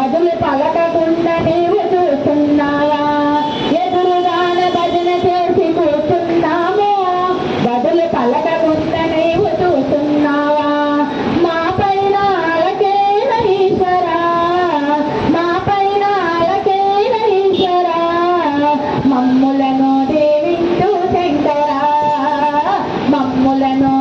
బదులు పలకకుండా నీవు చూస్తున్నావా? ఎదురుగాన భజన చేసి కూర్చున్నాము, బదులు పలకకుండా నీవు చూస్తున్నావా? మా పైన అలకేన ఈశ్వరా, మా పైన అలకేన ఈశ్వరా, మమ్ములను దీవించు శంకరా, మమ్ములను